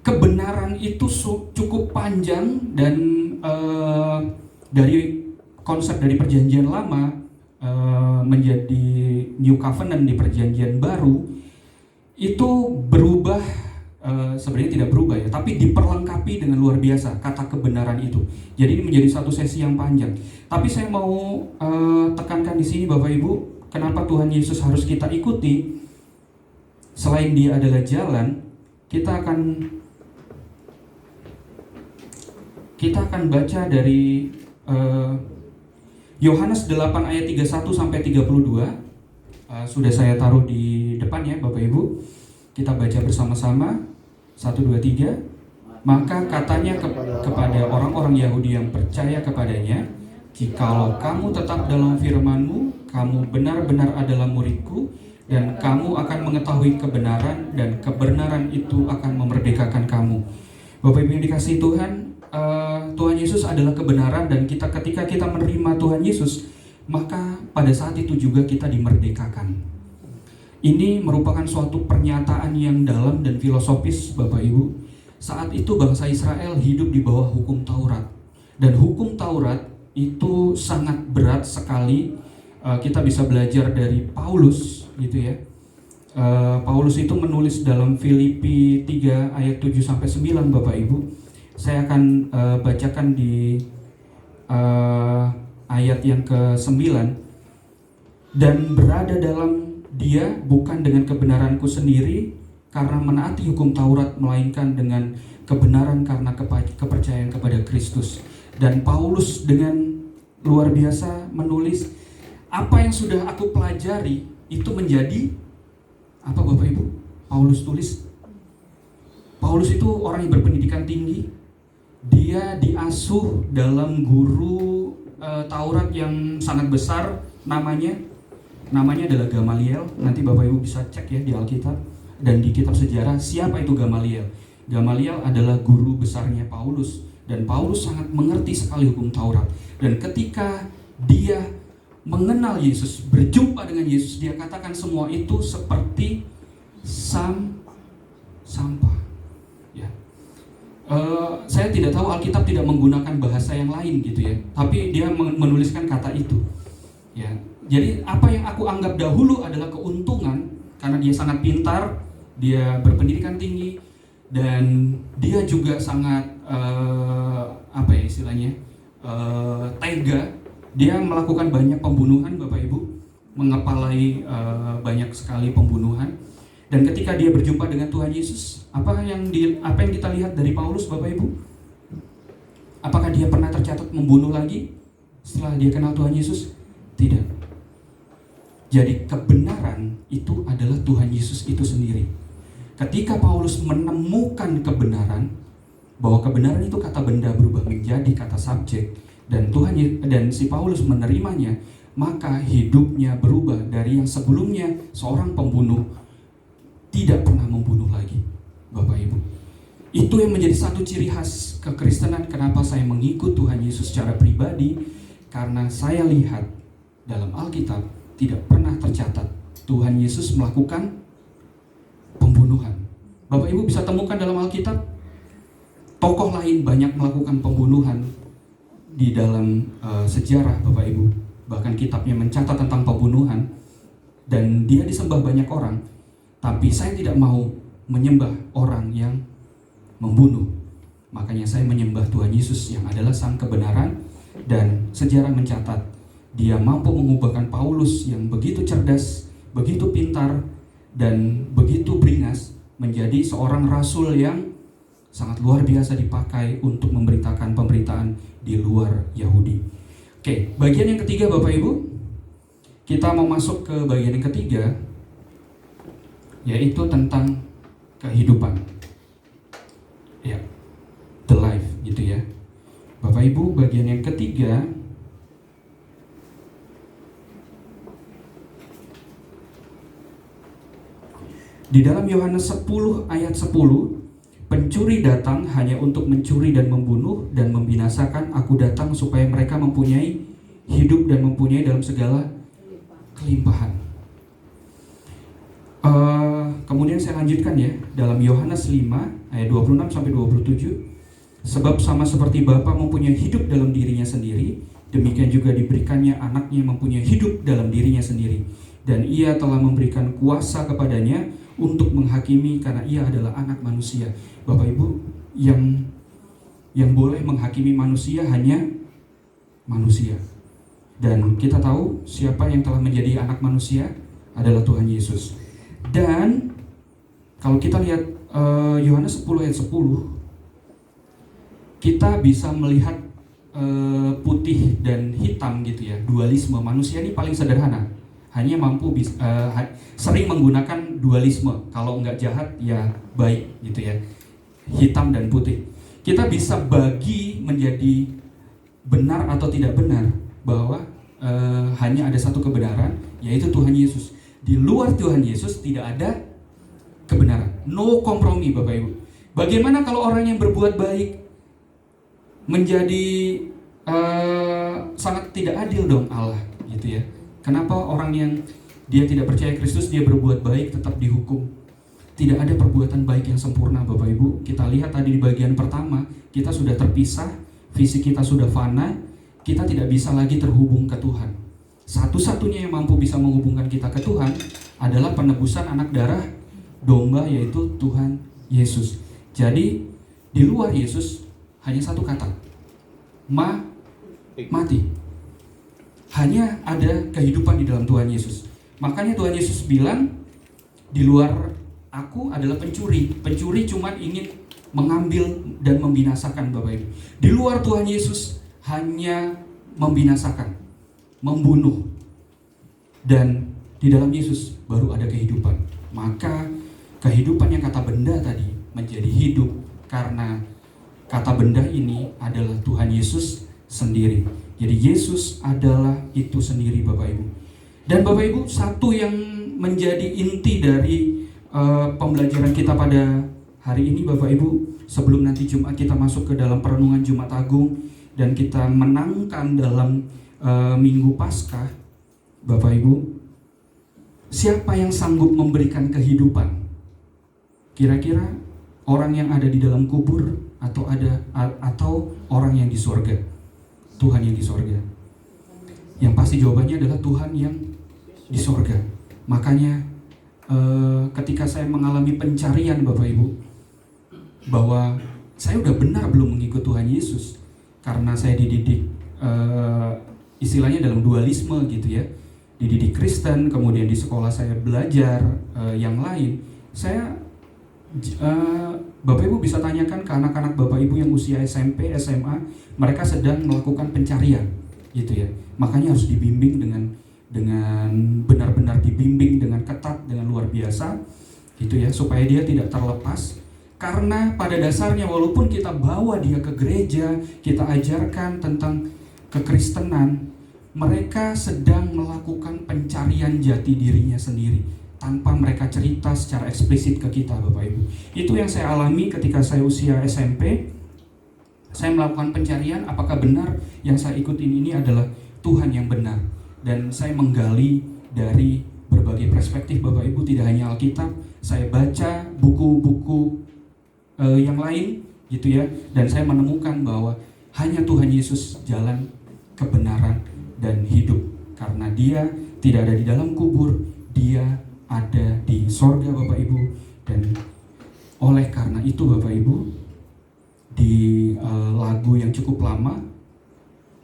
Kebenaran itu cukup panjang, dan dari konsep dari perjanjian lama menjadi New Covenant di perjanjian baru itu berubah. Sebenarnya tidak berubah ya, tapi diperlengkapi dengan luar biasa kata kebenaran itu. Jadi ini menjadi satu sesi yang panjang. Tapi saya mau tekankan di sini Bapak Ibu, kenapa Tuhan Yesus harus kita ikuti? Selain Dia adalah jalan, kita akan baca dari Yohanes 8 ayat 31 sampai 32. Sudah saya taruh di depan ya Bapak Ibu. Kita baca bersama-sama. 1, 2, 3. Maka katanya kepada orang-orang Yahudi yang percaya kepadanya, jikalau kamu tetap dalam firman-Mu, kamu benar-benar adalah murid-Ku, dan kamu akan mengetahui kebenaran, dan kebenaran itu akan memerdekakan kamu. Bapak Ibu yang dikasihi Tuhan, Tuhan Yesus adalah kebenaran, dan ketika kita menerima Tuhan Yesus, maka pada saat itu juga kita dimerdekakan. Ini merupakan suatu pernyataan yang dalam dan filosofis Bapak Ibu. Saat itu bangsa Israel hidup di bawah hukum Taurat. Dan hukum Taurat itu sangat berat sekali. Kita bisa belajar dari Paulus gitu ya. Paulus itu menulis dalam Filipi 3 ayat 7-9 Bapak Ibu. Saya akan bacakan di ayat yang ke-9. dan berada dalam Dia bukan dengan kebenaranku sendiri karena menaati hukum Taurat, melainkan dengan kebenaran karena kepercayaan kepada Kristus. Dan Paulus dengan luar biasa menulis, apa yang sudah aku pelajari itu menjadi apa Bapak Ibu? Paulus tulis, Paulus itu orang yang berpendidikan tinggi. Dia diasuh dalam guru Taurat yang sangat besar, namanya adalah Gamaliel. Nanti Bapak Ibu bisa cek ya di Alkitab dan di kitab sejarah siapa itu Gamaliel. Gamaliel adalah guru besarnya Paulus, dan Paulus sangat mengerti sekali hukum Taurat. Dan ketika dia mengenal Yesus, berjumpa dengan Yesus, dia katakan semua itu seperti sampah. Ya. Saya tidak tahu, Alkitab tidak menggunakan bahasa yang lain gitu ya, tapi dia menuliskan kata itu. Ya. Jadi apa yang aku anggap dahulu adalah keuntungan karena dia sangat pintar, dia berpendidikan tinggi, dan dia juga sangat tega. Dia melakukan banyak pembunuhan Bapak Ibu, mengepalai banyak sekali pembunuhan. Dan ketika dia berjumpa dengan Tuhan Yesus, apa yang kita lihat dari Paulus Bapak Ibu? Apakah dia pernah tercatat membunuh lagi setelah dia kenal Tuhan Yesus? Tidak. Jadi kebenaran itu adalah Tuhan Yesus itu sendiri. Ketika Paulus menemukan kebenaran, bahwa kebenaran itu kata benda berubah menjadi kata subjek, dan si Paulus menerimanya, maka hidupnya berubah dari yang sebelumnya seorang pembunuh tidak pernah membunuh lagi. Bapak Ibu, itu yang menjadi satu ciri khas kekristenan. Kenapa saya mengikut Tuhan Yesus secara pribadi? Karena saya lihat dalam Alkitab tidak pernah tercatat Tuhan Yesus melakukan pembunuhan. Bapak Ibu bisa temukan dalam Alkitab tokoh lain banyak melakukan pembunuhan di dalam sejarah Bapak Ibu. Bahkan kitabnya mencatat tentang pembunuhan, dan dia disembah banyak orang. Tapi saya tidak mau menyembah orang yang membunuh. Makanya saya menyembah Tuhan Yesus yang adalah sang kebenaran, dan sejarah mencatat dia mampu mengubahkan Paulus yang begitu cerdas, begitu pintar, dan begitu beringas menjadi seorang rasul yang sangat luar biasa dipakai untuk memberitakan pemberitaan di luar Yahudi. Oke, bagian yang ketiga Bapak Ibu, kita mau masuk ke bagian yang ketiga, yaitu tentang kehidupan. Ya, the life gitu ya. Bapak Ibu, bagian yang ketiga, di dalam Yohanes 10 ayat 10, pencuri datang hanya untuk mencuri dan membunuh dan membinasakan. Aku datang supaya mereka mempunyai hidup dan mempunyai dalam segala kelimpahan. Kemudian saya lanjutkan ya, dalam Yohanes 5 ayat 26 sampai 27. Sebab sama seperti Bapa mempunyai hidup dalam dirinya sendiri, demikian juga diberikannya anaknya mempunyai hidup dalam dirinya sendiri. Dan ia telah memberikan kuasa kepadanya untuk menghakimi karena ia adalah anak manusia. Bapak Ibu, yang boleh menghakimi manusia hanya manusia. Dan kita tahu siapa yang telah menjadi anak manusia adalah Tuhan Yesus. Dan kalau kita lihat Yohanes 10 ayat 10, kita bisa melihat putih dan hitam gitu ya, dualisme. Manusia ini paling sederhana, hanya mampu sering menggunakan dualisme. Kalau nggak jahat ya baik gitu ya, hitam dan putih. Kita bisa bagi menjadi benar atau tidak benar, bahwa hanya ada satu kebenaran, yaitu Tuhan Yesus. Di luar Tuhan Yesus tidak ada kebenaran, no kompromi Bapak Ibu. Bagaimana kalau orang yang berbuat baik menjadi sangat tidak adil dong Allah gitu ya? Kenapa orang yang dia tidak percaya Kristus, dia berbuat baik tetap dihukum? Tidak ada perbuatan baik yang sempurna Bapak Ibu. Kita lihat tadi di bagian pertama, kita sudah terpisah, fisik kita sudah fana, kita tidak bisa lagi terhubung ke Tuhan. Satu-satunya yang mampu bisa menghubungkan kita ke Tuhan adalah penebusan anak darah domba, yaitu Tuhan Yesus. Jadi di luar Yesus hanya satu kata, mati. hanya ada kehidupan di dalam Tuhan Yesus. Makanya Tuhan Yesus bilang, di luar aku adalah pencuri. Pencuri cuma ingin mengambil dan membinasakan, Bapak Ibu. Di luar Tuhan Yesus hanya membinasakan, membunuh. Dan di dalam Yesus baru ada kehidupan. Maka kehidupan yang kata benda tadi menjadi hidup karena kata benda ini adalah Tuhan Yesus sendiri. Jadi Yesus adalah itu sendiri, Bapak Ibu. Dan Bapak Ibu, satu yang menjadi inti dari pembelajaran kita pada hari ini, Bapak Ibu, sebelum nanti Jumat kita masuk ke dalam perenungan Jumat Agung dan kita menangkan dalam Minggu Paskah, Bapak Ibu, siapa yang sanggup memberikan kehidupan? Kira-kira orang yang ada di dalam kubur atau orang yang di sorga? Tuhan yang di sorga. Yang pasti jawabannya adalah Tuhan yang di sorga. Makanya ketika saya mengalami pencarian, Bapak Ibu, bahwa saya udah benar belum mengikut Tuhan Yesus, karena saya dididik istilahnya dalam dualisme gitu ya, dididik Kristen, kemudian di sekolah saya belajar yang lain. Saya Bapak Ibu bisa tanyakan ke anak-anak Bapak Ibu yang usia SMP, SMA, mereka sedang melakukan pencarian gitu ya. Makanya harus dibimbing dengan benar-benar dibimbing dengan ketat, dengan luar biasa gitu ya, supaya dia tidak terlepas. Karena pada dasarnya walaupun kita bawa dia ke gereja, kita ajarkan tentang kekristenan, mereka sedang melakukan pencarian jati dirinya sendiri tanpa mereka cerita secara eksplisit ke kita, Bapak Ibu. Itu yang saya alami ketika saya usia SMP. Saya melakukan pencarian apakah benar yang saya ikutin ini adalah Tuhan yang benar. Dan saya menggali dari berbagai perspektif, Bapak Ibu, tidak hanya Alkitab. Saya baca buku-buku yang lain gitu ya, dan saya menemukan bahwa hanya Tuhan Yesus jalan kebenaran dan hidup. Karena dia tidak ada di dalam kubur, dia ada di sorga, Bapak Ibu. Dan oleh karena itu, Bapak Ibu, di lagu yang cukup lama,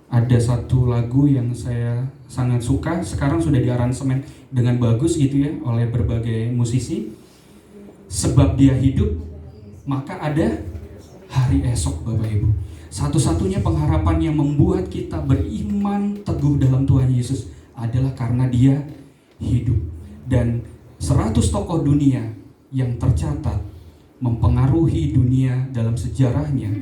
ada satu lagu yang saya sangat suka, sekarang sudah diaransemen dengan bagus gitu ya oleh berbagai musisi. Sebab dia hidup, maka ada hari esok, Bapak Ibu. Satu-satunya pengharapan yang membuat kita beriman teguh dalam Tuhan Yesus adalah karena dia hidup. Dan 100 tokoh dunia yang tercatat mempengaruhi dunia dalam sejarahnya,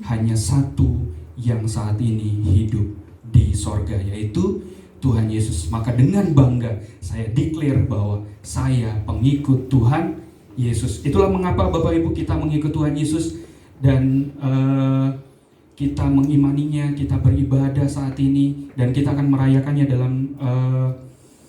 hanya satu yang saat ini hidup di sorga, yaitu Tuhan Yesus. Maka dengan bangga saya declare bahwa saya pengikut Tuhan Yesus. Itulah mengapa Bapak Ibu kita mengikut Tuhan Yesus dan kita mengimaninya, kita beribadah saat ini, dan kita akan merayakannya dalam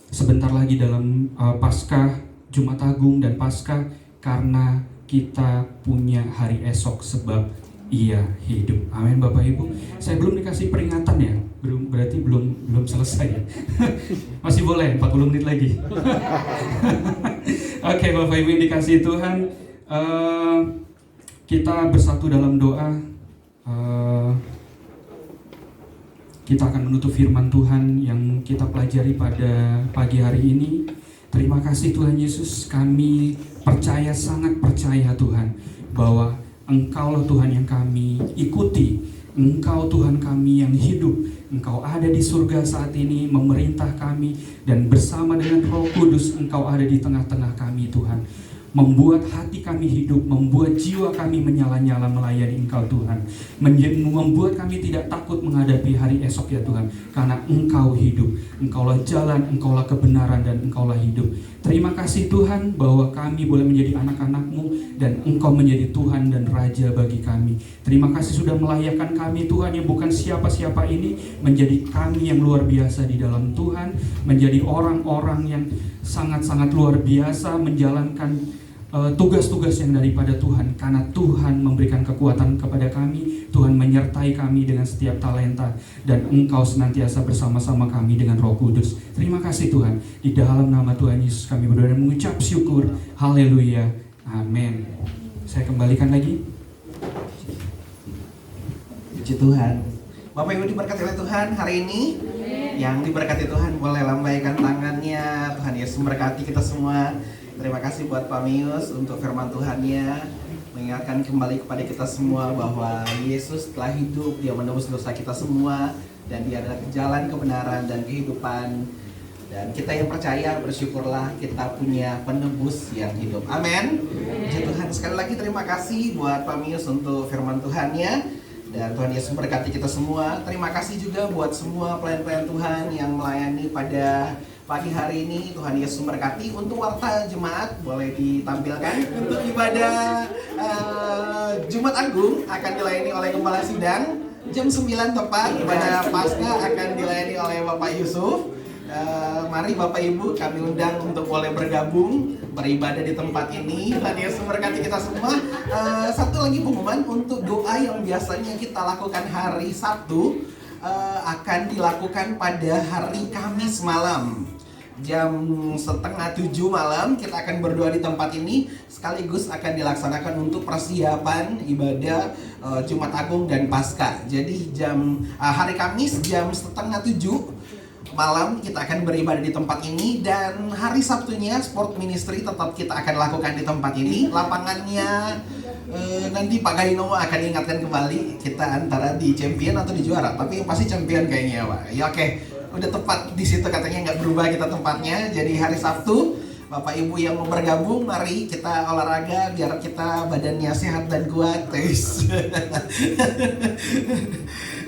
sebentar lagi dalam Paskah, Jumat Agung dan Paskah, karena kita punya hari esok sebab ia hidup. Amin, Bapak Ibu. Saya belum dikasih peringatan ya, berarti belum selesai ya. Masih boleh 40 menit lagi. Oke, Bapak Ibu yang dikasihi Tuhan, kita bersatu dalam doa. Kita akan menutup firman Tuhan yang kita pelajari pada pagi hari ini. Terima kasih Tuhan Yesus, kami percaya, sangat percaya Tuhan, bahwa Engkaulah Tuhan yang kami ikuti. Engkau Tuhan kami yang hidup. Engkau ada di surga saat ini memerintah kami, dan bersama dengan Roh Kudus Engkau ada di tengah-tengah kami Tuhan, membuat hati kami hidup, membuat jiwa kami menyala-nyala melayani Engkau Tuhan, membuat kami tidak takut menghadapi hari esok ya Tuhan, karena Engkau hidup. Engkaulah jalan, Engkaulah kebenaran, dan Engkaulah hidup. Terima kasih Tuhan bahwa kami boleh menjadi anak-anak-Mu, dan Engkau menjadi Tuhan dan Raja bagi kami. Terima kasih sudah melayakan kami Tuhan, yang bukan siapa-siapa ini, menjadi kami yang luar biasa di dalam Tuhan, menjadi orang-orang yang sangat-sangat luar biasa menjalankan tugas-tugas yang daripada Tuhan, karena Tuhan memberikan kekuatan kepada kami. Tuhan menyertai kami dengan setiap talenta, dan Engkau senantiasa bersama-sama kami dengan Roh Kudus. Terima kasih Tuhan, di dalam nama Tuhan Yesus kami berdoa dan mengucap syukur. Haleluya, amin. Saya kembalikan lagi. Puji Tuhan. Bapak Ibu diberkati oleh Tuhan hari ini. Yang diberkati Tuhan boleh lambaikan tangannya. Tuhan Yesus memberkati kita semua. Terima kasih buat Pak Mius untuk firman Tuhannya, mengingatkan kembali kepada kita semua bahwa Yesus telah hidup, Dia menebus dosa kita semua, dan Dia adalah jalan kebenaran dan kehidupan. Dan kita yang percaya, bersyukurlah kita punya penebus yang hidup. Amin. Puji Tuhan. Sekali lagi terima kasih buat Pak Mius untuk firman Tuhannya. Dan Tuhan Yesus memberkati kita semua. Terima kasih juga buat semua pelayan-pelayan Tuhan yang melayani pada pagi hari ini. Tuhan Yesus memberkati. Untuk warta jemaat boleh ditampilkan. Untuk ibadah Jumat Agung akan dilayani oleh Gembala Sidang. Jam 9 tepat ibadah Paskah akan dilayani oleh Bapak Yusuf. Mari Bapak Ibu kami undang untuk boleh bergabung beribadah di tempat ini. Tuhan Yesus memberkati kita semua. Satu lagi pengumuman untuk doa yang biasanya kita lakukan hari Sabtu akan dilakukan pada hari Kamis malam. Jam 6:30 malam kita akan berdoa di tempat ini, sekaligus akan dilaksanakan untuk persiapan ibadah Jumat Agung dan Paskah. Jadi hari Kamis jam 6:30 malam kita akan beribadah di tempat ini, dan hari Sabtunya Sport Ministry tetap kita akan lakukan di tempat ini. Lapangannya nanti Pak Gaino akan ingatkan kembali kita antara di champion atau di juara, tapi yang pasti champion kayaknya Pak. Ya oke, udah tepat di situ katanya, nggak berubah kita tempatnya. Jadi hari Sabtu Bapak Ibu yang mau bergabung, mari kita olahraga biar kita badannya sehat dan kuat.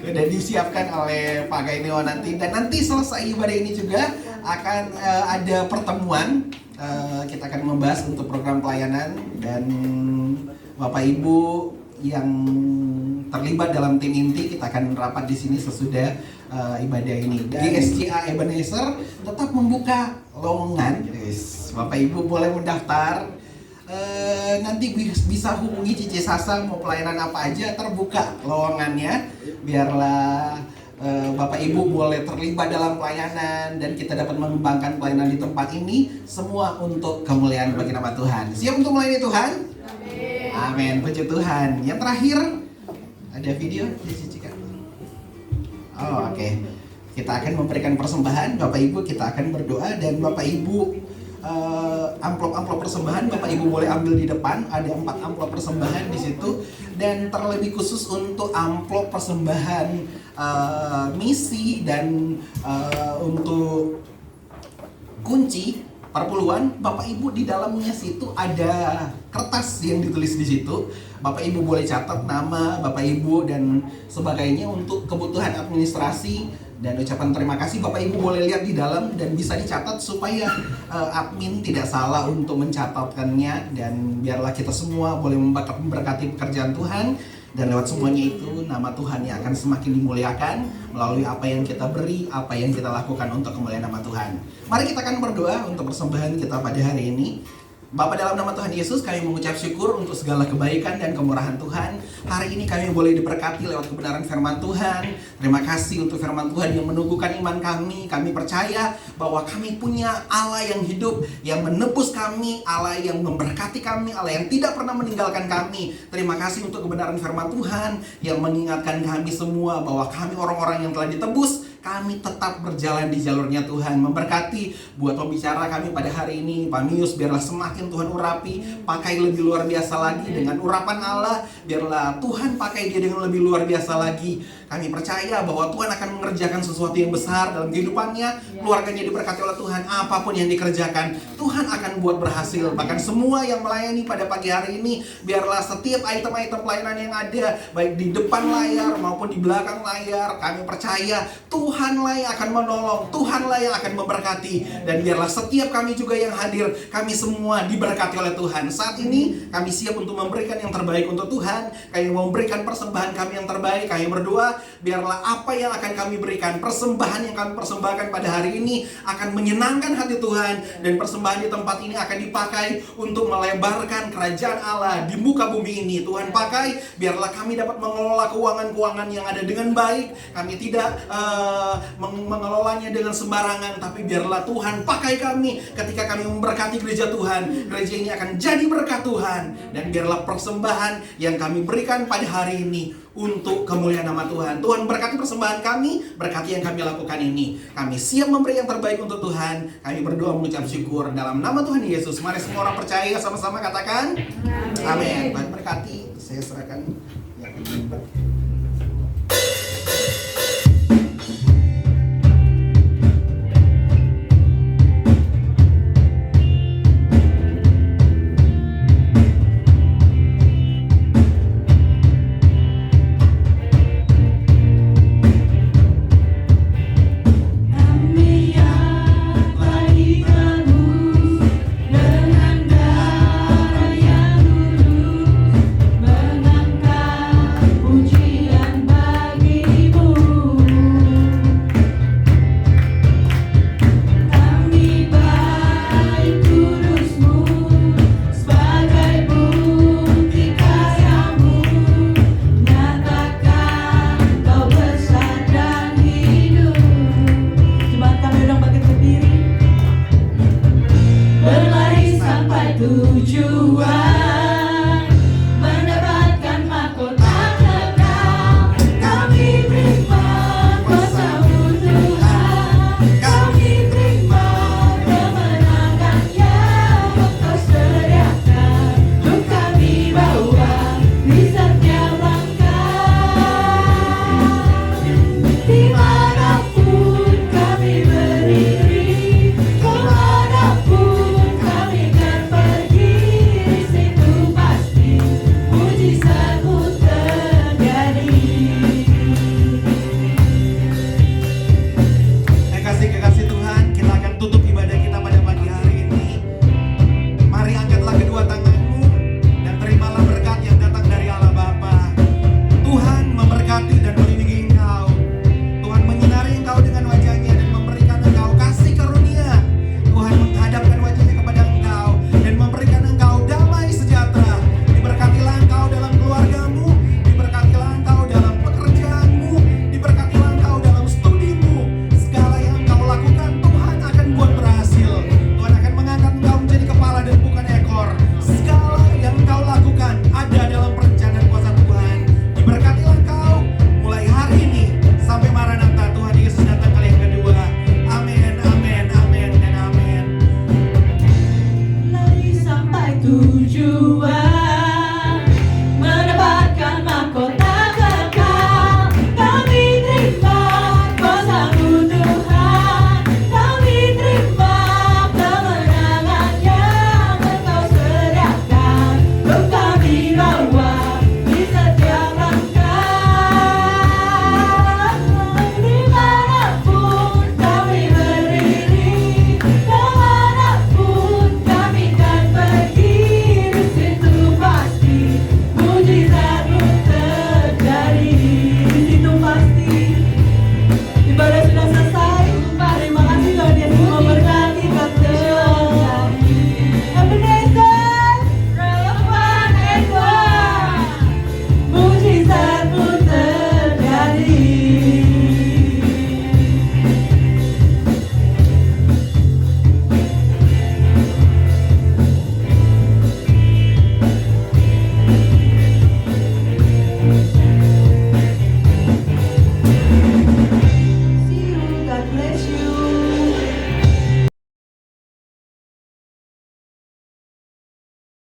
Udah disiapkan oleh Pak Gaineo nanti. Dan nanti selesai ibadah ini juga akan ada pertemuan. Kita akan membahas untuk program pelayanan, dan Bapak Ibu yang terlibat dalam tim inti kita akan rapat di sini sesudah ibadah ini. Di SCA Ebenezer tetap membuka lowongan. Bapak Ibu boleh mendaftar. Nanti bisa hubungi Cici Sasa, mau pelayanan apa aja terbuka lowongannya. Biarlah Bapak Ibu boleh terlibat dalam pelayanan dan kita dapat mengembangkan pelayanan di tempat ini, semua untuk kemuliaan bagi nama Tuhan. Siap untuk melayani Tuhan? Amin. Puji Tuhan. Yang terakhir ada video Cici Kak. Oh oke. Kita akan memberikan persembahan. Bapak Ibu kita akan berdoa, dan Bapak Ibu amplop-amplop persembahan Bapak Ibu boleh ambil di depan. Ada 4 amplop persembahan di situ, dan terlebih khusus untuk amplop persembahan misi dan untuk kunci perpuluhan. Bapak Ibu di dalamnya situ ada kertas yang ditulis di situ. Bapak Ibu boleh catat nama Bapak Ibu dan sebagainya untuk kebutuhan administrasi. Dan ucapan terima kasih Bapak Ibu boleh lihat di dalam dan bisa dicatat supaya admin tidak salah untuk mencatatkannya, dan biarlah kita semua boleh memberkati pekerjaan Tuhan, dan lewat semuanya itu nama Tuhan yang akan semakin dimuliakan melalui apa yang kita beri, apa yang kita lakukan untuk kemuliaan nama Tuhan. Mari kita akan berdoa untuk persembahan kita pada hari ini. Bapa, dalam nama Tuhan Yesus kami mengucap syukur untuk segala kebaikan dan kemurahan Tuhan. Hari ini kami boleh diberkati lewat kebenaran firman Tuhan. Terima kasih untuk firman Tuhan yang menumbuhkan iman kami. Kami percaya bahwa kami punya Allah yang hidup, yang menebus kami, Allah yang memberkati kami, Allah yang tidak pernah meninggalkan kami. Terima kasih untuk kebenaran firman Tuhan yang mengingatkan kami semua bahwa kami orang-orang yang telah ditebus. Kami tetap berjalan di jalurnya Tuhan. Memberkati buat pembicara kami pada hari ini, Pak Mius, biarlah semakin Tuhan urapi, pakai lebih luar biasa lagi dengan urapan Allah. Biarlah Tuhan pakai dia dengan lebih luar biasa lagi. Kami percaya bahwa Tuhan akan mengerjakan sesuatu yang besar dalam kehidupannya. Keluarganya diberkati oleh Tuhan. Apapun yang dikerjakan, Tuhan akan buat berhasil. Bahkan semua yang melayani pada pagi hari ini, biarlah setiap item-item pelayanan yang ada, baik di depan layar maupun di belakang layar, kami percaya Tuhanlah yang akan menolong, Tuhanlah yang akan memberkati. Dan biarlah setiap kami juga yang hadir, kami semua diberkati oleh Tuhan. Saat ini kami siap untuk memberikan yang terbaik untuk Tuhan. Kami memberikan persembahan kami yang terbaik. Kami berdoa biarlah apa yang akan kami berikan, persembahan yang kami persembahkan pada hari ini akan menyenangkan hati Tuhan. Dan persembahan di tempat ini akan dipakai untuk melebarkan kerajaan Allah di muka bumi ini. Tuhan pakai, biarlah kami dapat mengelola keuangan-keuangan yang ada dengan baik. Kami tidak mengelolanya dengan sembarangan, tapi biarlah Tuhan pakai kami ketika kami memberkati gereja Tuhan. Gereja ini akan jadi berkat Tuhan. Dan biarlah persembahan yang kami berikan pada hari ini untuk kemuliaan nama Tuhan. Tuhan berkati persembahan kami, berkati yang kami lakukan ini. Kami siap memberi yang terbaik untuk Tuhan. Kami berdoa mengucap syukur dalam nama Tuhan Yesus. Mari semua orang percaya sama-sama katakan amin. Tuhan berkati. Saya serahkan yang ini. Berlari sampai tujuan.